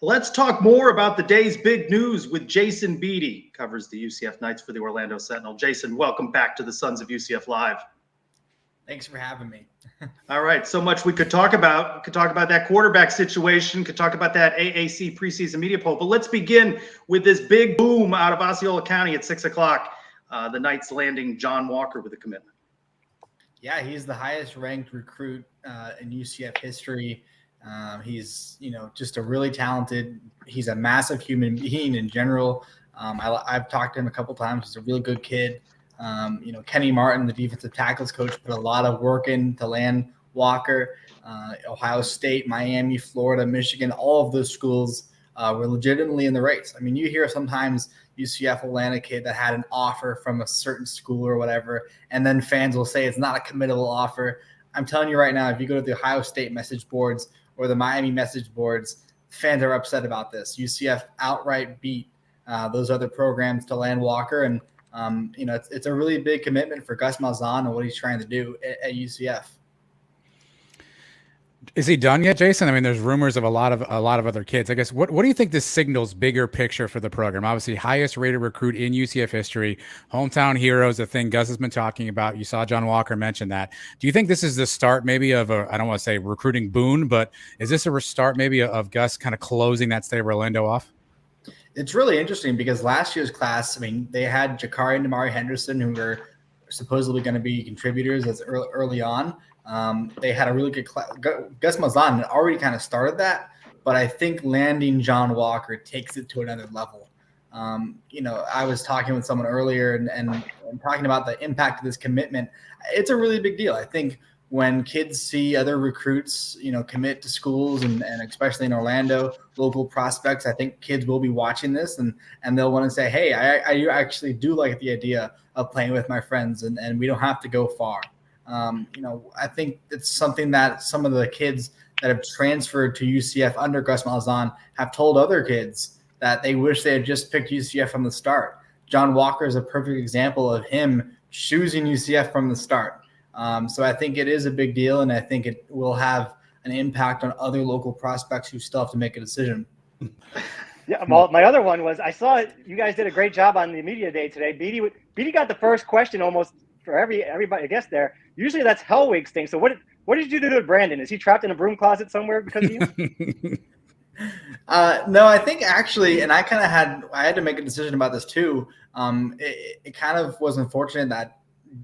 Let's talk more about the day's big news with Jason Beede, covers the UCF Knights for the Orlando Sentinel. Jason, welcome back to the Sons of UCF Live. Thanks for having me. All right, so much we could talk about. We could talk about that quarterback situation, could talk about that AAC preseason media poll, but let's begin with this big boom out of Osceola County at 6 o'clock. The Knights landing John Walker with a commitment. Yeah, he's the highest ranked recruit in UCF history. He's, just a really talented. He's a massive human being in general. I've talked to him a couple times. He's a really good kid. Kenny Martin, the defensive tackles coach, put a lot of work in to land Walker. Ohio State, Miami, Florida, Michigan, all of those schools were legitimately in the race. I mean, you hear sometimes UCF will land a kid that had an offer from a certain school or whatever, and then fans will say it's not a committable offer. I'm telling you right now, if you go to the Ohio State message boards or the Miami message boards, fans are upset about this. UCF outright beat those other programs to land Walker, and it's a really big commitment for Gus Malzahn and what he's trying to do at UCF. Is he done yet, Jason? I mean, there's rumors of a lot of other kids. I guess what do you think this signals bigger picture for the program? Obviously, highest rated recruit in UCF history, hometown heroes, the thing Gus has been talking about. You saw John Walker mention that. Do you think this is the start maybe of I don't want to say recruiting boon, but is this a start maybe of Gus kind of closing that state of Orlando off? It's really interesting because last year's class, I mean, they had Jakari and Damari Henderson, who were supposedly going to be contributors as early on. They had a really good class. Gus Malzahn had already kind of started that, but I think landing John Walker takes it to another level. I was talking with someone earlier and talking about the impact of this commitment. It's a really big deal. I think when kids see other recruits, commit to schools and especially in Orlando, local prospects, I think kids will be watching this and they'll want to say, hey, I actually do like the idea of playing with my friends and we don't have to go far. I think it's something that some of the kids that have transferred to UCF under Gus Malzahn have told other kids that they wish they had just picked UCF from the start. John Walker is a perfect example of him choosing UCF from the start. So I think it is a big deal, and I think it will have an impact on other local prospects who still have to make a decision. Yeah, well, my other one was I saw it. You guys did a great job on the media day today. Beede got the first question almost for everybody, I guess there. Usually that's Hellwig's thing. So what did you do to Brandon? Is he trapped in a broom closet somewhere because of you? No, I think actually, and I had to make a decision about this too. It kind of was unfortunate that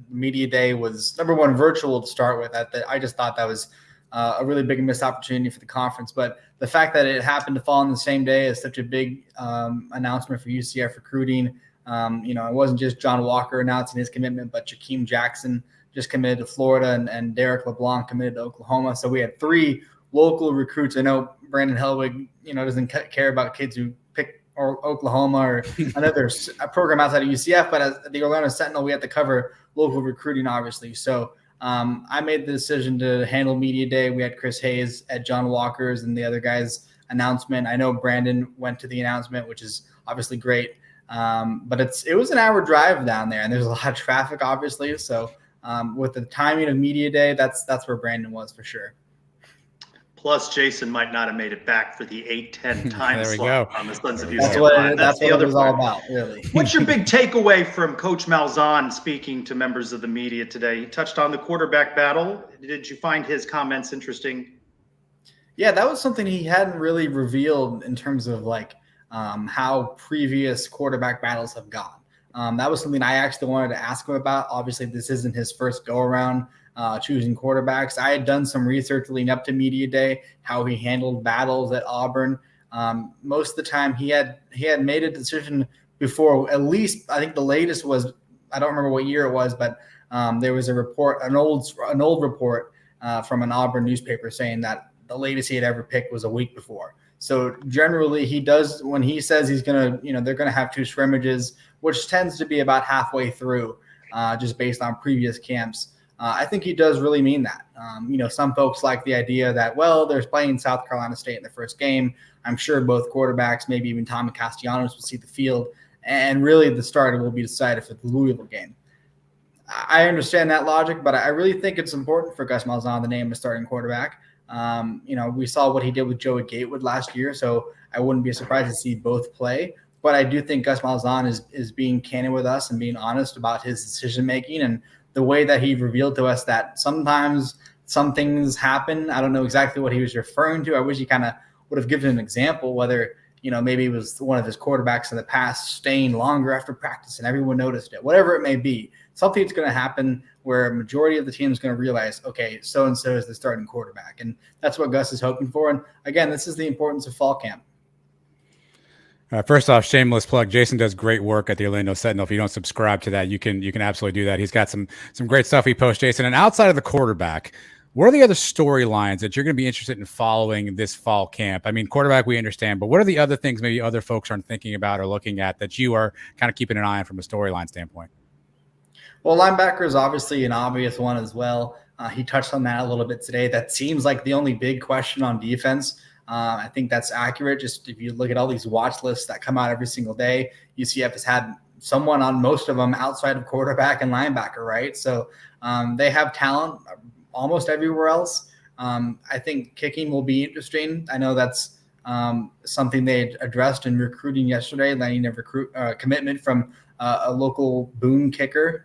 media day was, number one, virtual to start with. I just thought that was a really big missed opportunity for the conference. But the fact that it happened to fall on the same day is such a big announcement for UCF recruiting. It wasn't just John Walker announcing his commitment, but Jakeem Jackson just committed to Florida and Derek LeBlanc committed to Oklahoma. So we had three local recruits. I know Brandon Hellwig, doesn't care about kids who pick Oklahoma or another program outside of UCF, but as the Orlando Sentinel, we had to cover local recruiting, obviously. So I made the decision to handle media day. We had Chris Hayes at John Walker's and the other guys' announcement. I know Brandon went to the announcement, which is obviously great. But it was an hour drive down there, and there's a lot of traffic, obviously. So with the timing of media day, that's where Brandon was for sure. Plus, Jason might not have made it back for the 8:10 time slot on the Sons of UCF. That's what it was all about, really. What's your big takeaway from Coach Malzahn speaking to members of the media today? He touched on the quarterback battle. Did you find his comments interesting? Yeah, that was something he hadn't really revealed in terms of how previous quarterback battles have gone. That was something I actually wanted to ask him about. Obviously, this isn't his first go-around choosing quarterbacks. I had done some research leading up to media day, how he handled battles at Auburn. Most of the time, he had made a decision before. At least, I think the latest was, I don't remember what year it was, but there was a report, an old report from an Auburn newspaper saying that the latest he had ever picked was a week before. So generally he does, when he says he's going to, they're going to have two scrimmages, which tends to be about halfway through, just based on previous camps. I think he does really mean that. Some folks like the idea that, well, they're playing South Carolina State in the first game. I'm sure both quarterbacks, maybe even Tommy Castellanos, will see the field, and really the starter will be decided for the Louisville game. I understand that logic, but I really think it's important for Gus Malzahn to name a starting quarterback. We saw what he did with Joey Gatewood last year, so I wouldn't be surprised to see both play. But I do think Gus Malzahn is being candid with us and being honest about his decision making and the way that he revealed to us that sometimes some things happen. I don't know exactly what he was referring to. I wish he kind of would have given an example, whether maybe it was one of his quarterbacks in the past staying longer after practice and everyone noticed it, whatever it may be. Something's going to happen where a majority of the team is going to realize, okay, so-and-so is the starting quarterback. And that's what Gus is hoping for. And again, this is the importance of fall camp. First off, shameless plug. Jason does great work at the Orlando Sentinel. If you don't subscribe to that, you can absolutely do that. He's got some great stuff he posts, Jason. And outside of the quarterback, what are the other storylines that you're going to be interested in following this fall camp? I mean, quarterback, we understand, but what are the other things maybe other folks aren't thinking about or looking at that you are kind of keeping an eye on from a storyline standpoint? Well, linebacker is obviously an obvious one as well. He touched on that a little bit today. That seems like the only big question on defense. I think that's accurate. Just if you look at all these watch lists that come out every single day, UCF has had someone on most of them outside of quarterback and linebacker, right? So they have talent almost everywhere else. I think kicking will be interesting. I know that's something they addressed in recruiting yesterday, landing a commitment from a local boom kicker,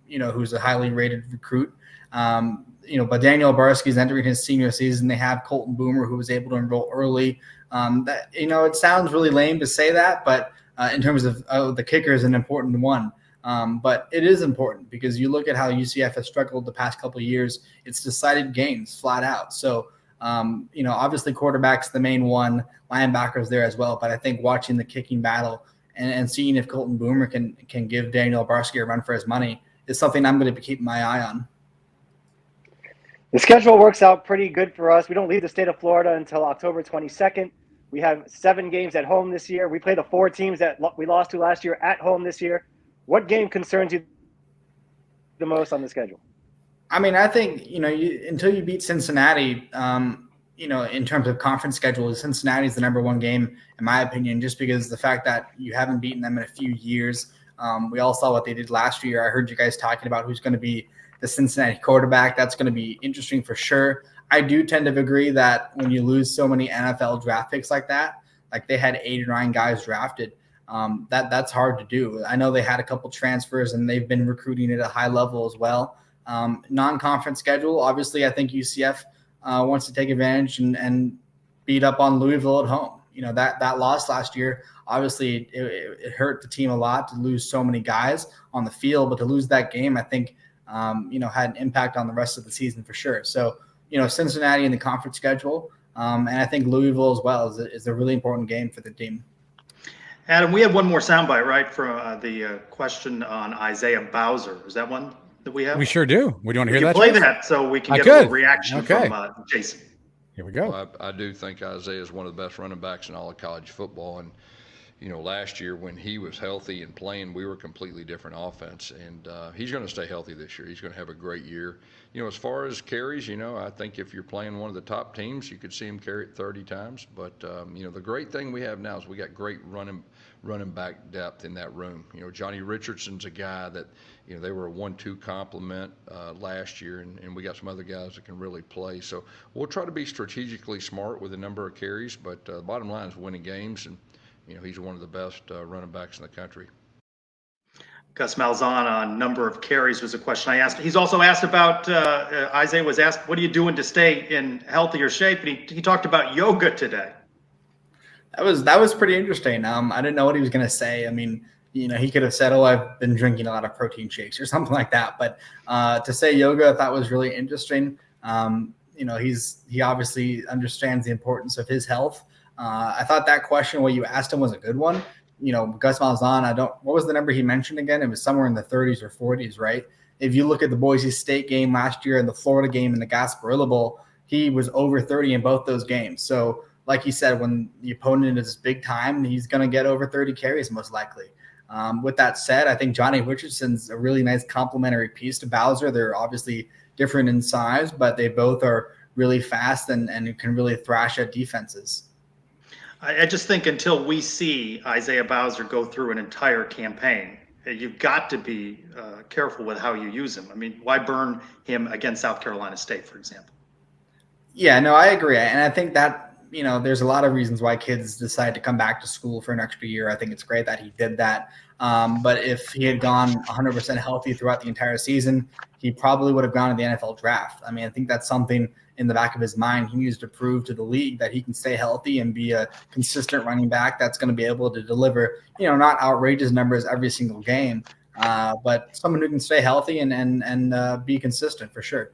who's a highly rated recruit. But Daniel Barski's entering his senior season. They have Colton Boomer, who was able to enroll early. It sounds really lame to say that, but in terms of the kicker is an important one. But it is important because you look at how UCF has struggled the past couple of years. It's decided games flat out. So, obviously quarterback's the main one, linebackers there as well. But I think watching the kicking battle and seeing if Colton Boomer can give Daniel Barski a run for his money is something I'm going to be keeping my eye on. The schedule works out pretty good for us. We don't leave the state of Florida until October 22nd. We have 7 games at home this year. We play the 4 teams that we lost to last year at home this year. What game concerns you the most on the schedule? I mean, I think, until you beat Cincinnati, in terms of conference schedule, Cincinnati is the number 1 game, in my opinion, just because the fact that you haven't beaten them in a few years. We all saw what they did last year. I heard you guys talking about who's going to be the Cincinnati quarterback. That's going to be interesting for sure. I do tend to agree that when you lose so many NFL draft picks like that, like they had 8 or 9 guys drafted, that's hard to do. I know they had a couple transfers and they've been recruiting at a high level as well. Non-conference schedule, obviously, I think UCF wants to take advantage and beat up on Louisville at home. That loss last year, obviously it hurt the team a lot to lose so many guys on the field, but to lose that game, I think, had an impact on the rest of the season for sure. So, Cincinnati in the conference schedule, and I think Louisville as well is a really important game for the team. Adam, we have one more soundbite, right, from the question on Isaiah Bowser. Is that one that we have? We sure do. We want to hear that. Play that so we can get a little reaction from Jason. Here we go. Well, I do think Isaiah is one of the best running backs in all of college football. And, last year when he was healthy and playing, we were a completely different offense. And he's going to stay healthy this year. He's going to have a great year. As far as carries, I think if you're playing one of the top teams, you could see him carry it 30 times. But, the great thing we have now is we got great running back depth in that room. Johnny Richardson's a guy that, they were a 1-2 complement last year, and we got some other guys that can really play. So we'll try to be strategically smart with the number of carries, but the bottom line is winning games, and, he's one of the best running backs in the country. Gus Malzahn on number of carries was a question I asked. He's also asked about, Isaiah was asked, what are you doing to stay in healthier shape? And he talked about yoga today. That was pretty interesting. I didn't know what he was going to say. I mean, he could have said, "Oh, I've been drinking a lot of protein shakes" or something like that. But to say yoga, I thought was really interesting. He obviously understands the importance of his health. I thought that question, what you asked him, was a good one. Gus Malzahn, what was the number he mentioned again? It was somewhere in the 30s or 40s, right? If you look at the Boise State game last year and the Florida game and the Gasparilla Bowl, he was over 30 in both those games. So, like he said, when the opponent is big time, he's going to get over 30 carries most likely. With that said, I think Johnny Richardson's a really nice complementary piece to Bowser. They're obviously different in size, but they both are really fast and can really thrash at defenses. I just think until we see Isaiah Bowser go through an entire campaign, you've got to be careful with how you use him. I mean, why burn him against South Carolina State, for example? Yeah, no, I agree. And I think that, there's a lot of reasons why kids decide to come back to school for an extra year. I think it's great that he did that. But if he had gone 100% healthy throughout the entire season, he probably would have gone to the NFL draft. I mean, I think that's something in the back of his mind. He needs to prove to the league that he can stay healthy and be a consistent running back that's going to be able to deliver, not outrageous numbers every single game, but someone who can stay healthy and be consistent for sure.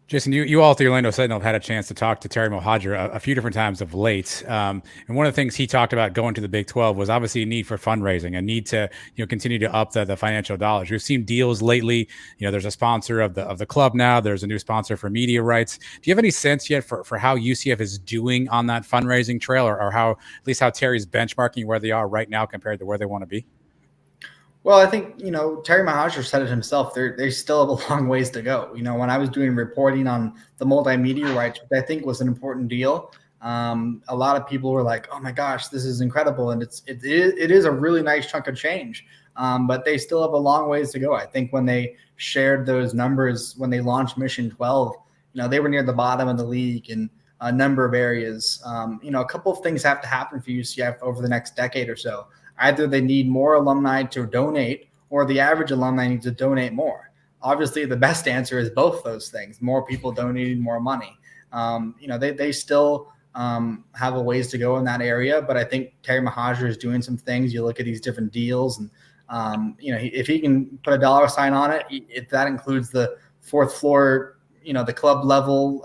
Jason, you all at the Orlando Sentinel have had a chance to talk to Terry Mohajir a few different times of late. And one of the things he talked about going to the Big 12 was obviously a need for fundraising, a need to continue to up the financial dollars. We've seen deals lately. There's a sponsor of the club now. There's a new sponsor for media rights. Do you have any sense yet for how UCF is doing on that fundraising trail, or how at least how Terry's benchmarking where they are right now compared to where they want to be? Well, I think, Terry Mohajir said it himself. They still have a long ways to go. When I was doing reporting on the multimedia rights, which I think was an important deal, a lot of people were like, oh my gosh, this is incredible. And it is a really nice chunk of change. But they still have a long ways to go. I think when they shared those numbers, when they launched Mission 12, they were near the bottom of the league in a number of areas. A couple of things have to happen for UCF over the next decade or so. Either they need more alumni to donate, or the average alumni needs to donate more. Obviously, the best answer is both those things: more people donating more money. They still have a ways to go in that area, but I think Terry Mohajir is doing some things. You look at these different deals, and if he can put a dollar sign on it, if that includes the fourth floor, the club level,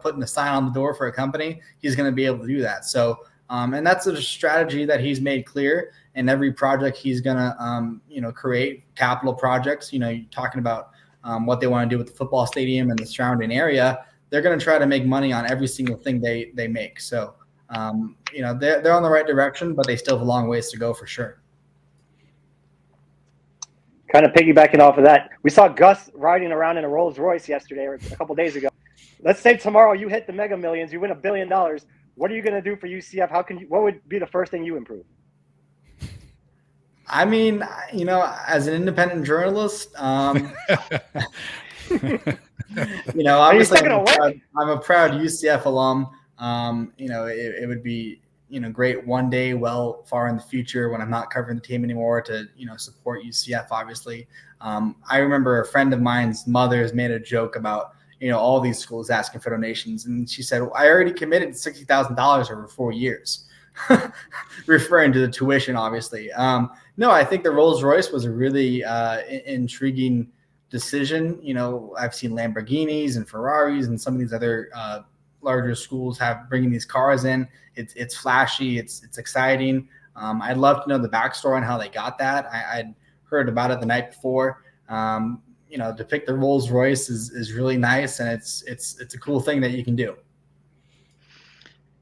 putting a sign on the door for a company, he's going to be able to do that. So. And that's a strategy that he's made clear in every project he's going to, create capital projects. You're talking about what they want to do with the football stadium and the surrounding area. They're going to try to make money on every single thing they make. So, they're on the right direction, but they still have a long ways to go for sure. Kind of piggybacking off of that, we saw Gus riding around in a Rolls Royce yesterday or a couple days ago. Let's say tomorrow you hit the Mega Millions, you win $1 billion. What are you going to do for UCF? What would be the first thing you improve? I mean, as an independent journalist, obviously I'm a proud UCF alum. It would be, great one day, far in the future when I'm not covering the team anymore to, support UCF, obviously. I remember a friend of mine's mother has made a joke about, all these schools asking for donations. And she said, well, I already committed $60,000 over 4 years, referring to the tuition, obviously. No, I think the Rolls Royce was a really intriguing decision. I've seen Lamborghinis and Ferraris and some of these other larger schools bringing these cars in. It's flashy. It's exciting. I'd love to know the backstory on how they got that. I'd heard about it the night before. To pick the Rolls Royce is really nice, and it's a cool thing that you can do.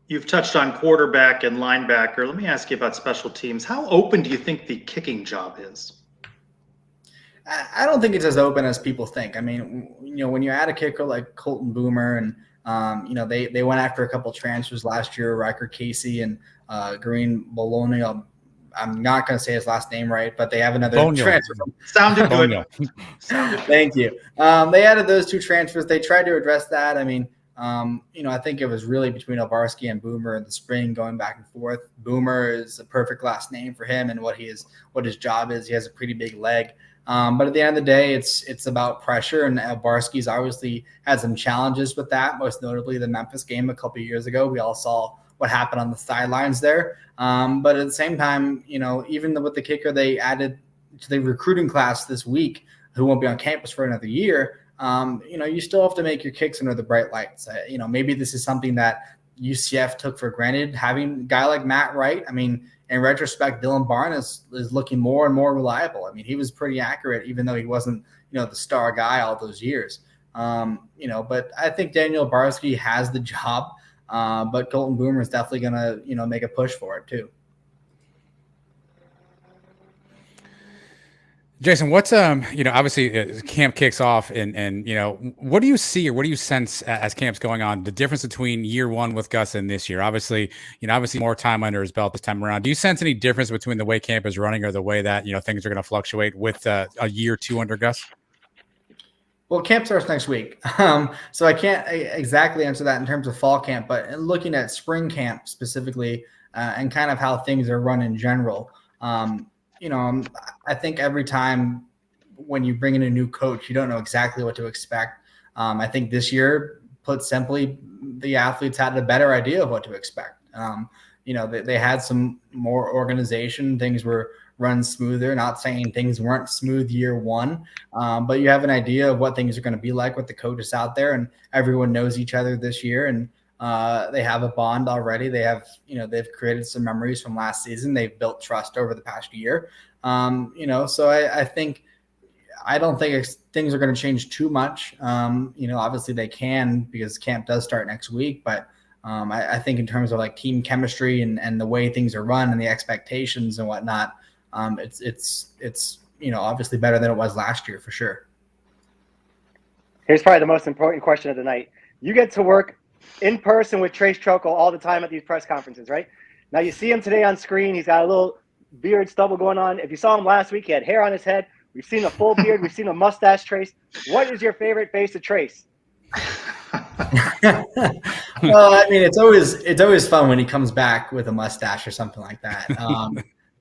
You've touched on quarterback and linebacker. Let me ask you about special teams. How open do you think the kicking job is? I don't think it's as open as people think. I mean, when you add a kicker like Colton Boomer, and they went after a couple transfers last year, Riker Casey and Green Bologna. I'm not going to say his last name right, but they have another transfer. Sounded good. Thank you. They added those two transfers. They tried to address that. I mean, I think it was really between Obarski and Boomer in the spring, going back and forth. Boomer is a perfect last name for him and what his job is. He has a pretty big leg. But at the end of the day, it's about pressure, and Obarski's obviously had some challenges with that, most notably the Memphis game a couple of years ago. We all saw what happened on the sidelines there. But at the same time, even with the kicker they added to the recruiting class this week, who won't be on campus for another year, you still have to make your kicks under the bright lights. Maybe this is something that UCF took for granted, having a guy like Matt Wright. I mean, in retrospect, Dylan Barnes is looking more and more reliable. I mean, he was pretty accurate, even though he wasn't, the star guy all those years. But I think Daniel Obarski has the job. But Colton Boomer is definitely going to, make a push for it too. Jason, what's obviously camp kicks off, and what do you see or what do you sense as camp's going on? The difference between year one with Gus and this year, obviously more time under his belt this time around. Do you sense any difference between the way camp is running or the way that things are going to fluctuate with a year two under Gus? Well, camp starts next week, so I can't exactly answer that in terms of fall camp. But looking at spring camp specifically, and kind of how things are run in general, I think every time when you bring in a new coach, you don't know exactly what to expect. I think this year, put simply, the athletes had a better idea of what to expect. They had some more organization. Things were run smoother. Not saying things weren't smooth year one, but you have an idea of what things are going to be like with the coaches out there, and everyone knows each other this year, and they have a bond already. They've created some memories from last season. They've built trust over the past year. So I don't think things are going to change too much. Obviously they can, because camp does start next week, but I think in terms of like team chemistry and the way things are run and the expectations and whatnot, it's obviously better than it was last year for sure. Here's probably the most important question of the night. You get to work in person with Trace Trockel all the time at these press conferences, right? Now you see him today on screen. He's got a little beard stubble going on. If you saw him last week, he had hair on his head. We've seen a full beard. We've seen a mustache Trace. What is your favorite face of Trace? Well, I mean, it's always fun when he comes back with a mustache or something like that.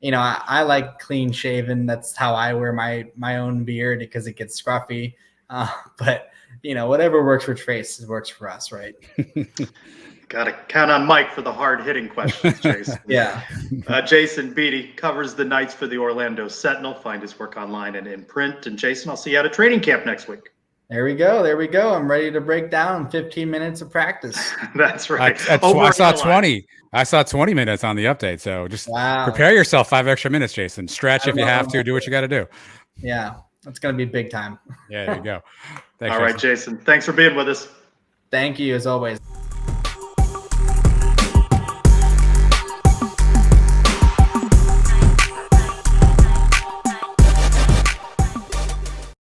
I like clean shaven. That's how I wear my own beard, because it gets scruffy. But whatever works for Trace works for us, right? Got to count on Mike for the hard-hitting questions, Jason. Yeah. Jason Beede covers the Knights for the Orlando Sentinel. Find his work online and in print. And Jason, I'll see you at a training camp next week. There we go. I'm ready to break down 15 minutes of practice. That's right. I saw 20. I saw 20 minutes on the update. So just prepare yourself 5 extra minutes, Jason. Stretch if you have to. Do what you got to do. Yeah, that's going to be big time. Yeah, there you go. Thanks, All right, Jason. Thanks for being with us. Thank you, as always.